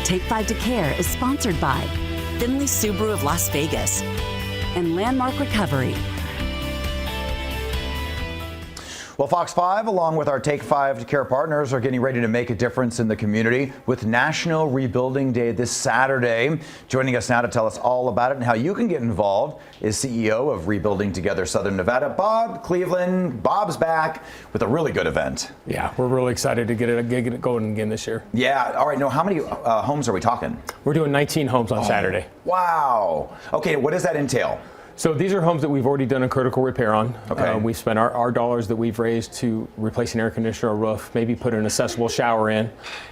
Take 5 to Care is sponsored by Finley Subaru of Las Vegas and Landmark Recovery. Well, Fox 5, along with our Take 5 to Care partners, are getting ready to make a difference in the community with National Rebuilding Day this Saturday. Joining us now to tell us all about it and how you can get involved is CEO of Rebuilding Together Southern Nevada, Bob Cleveland. Bob's back with a really good event. Yeah, we're really excited to get it going again this year. Yeah. All right. Now, how many homes are we talking? We're doing 19 homes on Saturday. Wow. Okay. What does that entail? So these are homes that we've already done a critical repair on. Okay. We've spent our dollars that we've raised to replace an air conditioner or roof, maybe put an accessible shower in.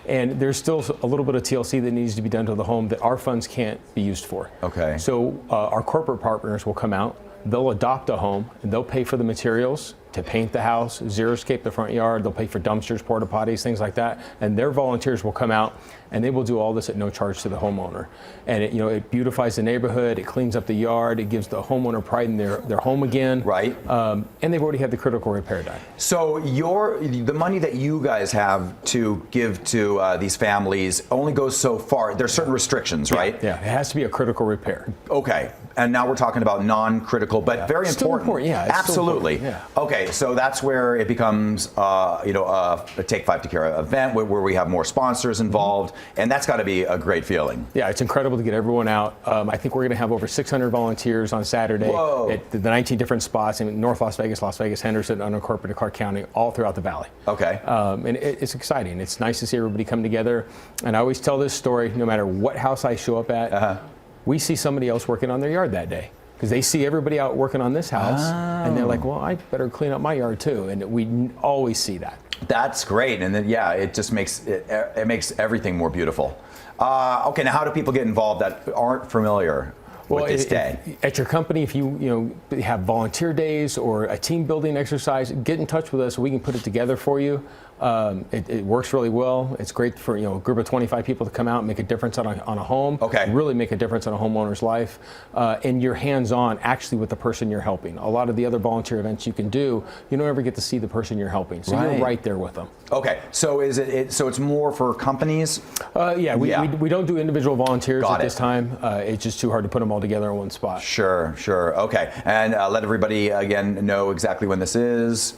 And there's still a little bit of TLC that needs to be done to the home that our funds can't be used for. Okay. So our corporate partners will come out, they'll adopt a home, and they'll pay for the materials to paint the house, xeriscape the front yard, they'll pay for dumpsters, porta potties, things like that. And their volunteers will come out and they will do all this at no charge to the homeowner. And it beautifies the neighborhood, it cleans up the yard, it gives the homeowner pride in their home again. Right. And they've already had the critical repair done. So the money that you guys have to give to these families only goes so far. There's certain restrictions, right? Yeah, it has to be a critical repair. Okay. And now we're talking about non-critical, but very Still important. Yeah, it's absolutely. Still important, Okay, so that's where it becomes, a Take 5 to Care event where we have more sponsors involved, and that's got to be a great feeling. Yeah, it's incredible to get everyone out. I think we're going to have over 600 volunteers on Saturday. Whoa. At the 19 different spots in North Las Vegas, Henderson, unincorporated Clark County, all throughout the valley. Okay. And it's exciting. It's nice to see everybody come together. And I always tell this story, no matter what house I show up at, we see somebody else working on their yard that day. Because they see everybody out working on this house, and they're like, well, I better clean up my yard too. And we always see that. That's great. And then, yeah, it just makes it makes everything more beautiful. Okay, now how do people get involved that aren't familiar with this day? At your company, if you have volunteer days or a team building exercise, get in touch with us so we can put it together for you. It works really well. It's great for a group of 25 people to come out and make a difference on a home. Okay. Really make a difference on a homeowner's life. And you're hands-on actually with the person you're helping. A lot of the other volunteer events you can do, you don't ever get to see the person you're helping. So you're right there with them. Okay. So so it's more for companies? We don't do individual volunteers Got at this time. It's just too hard to put them all together in one spot. Sure. Okay. And let everybody again know exactly when this is.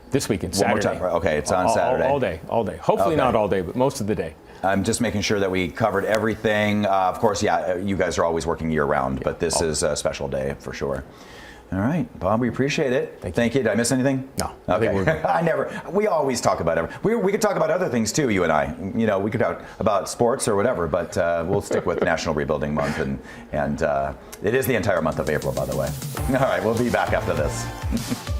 This weekend, One more Saturday. time. Okay, it's on Saturday. All day. Hopefully not all day, but most of the day. I'm just making sure that we covered everything. Of course, yeah, you guys are always working year-round, but this is a special day for sure. All right, Bob, we appreciate it. Thank you. Did I miss anything? No. Okay. We always talk about everything. We could talk about other things too, you and I. We could talk about sports or whatever, but we'll stick with National Rebuilding Month, and it is the entire month of April, by the way. All right, we'll be back after this.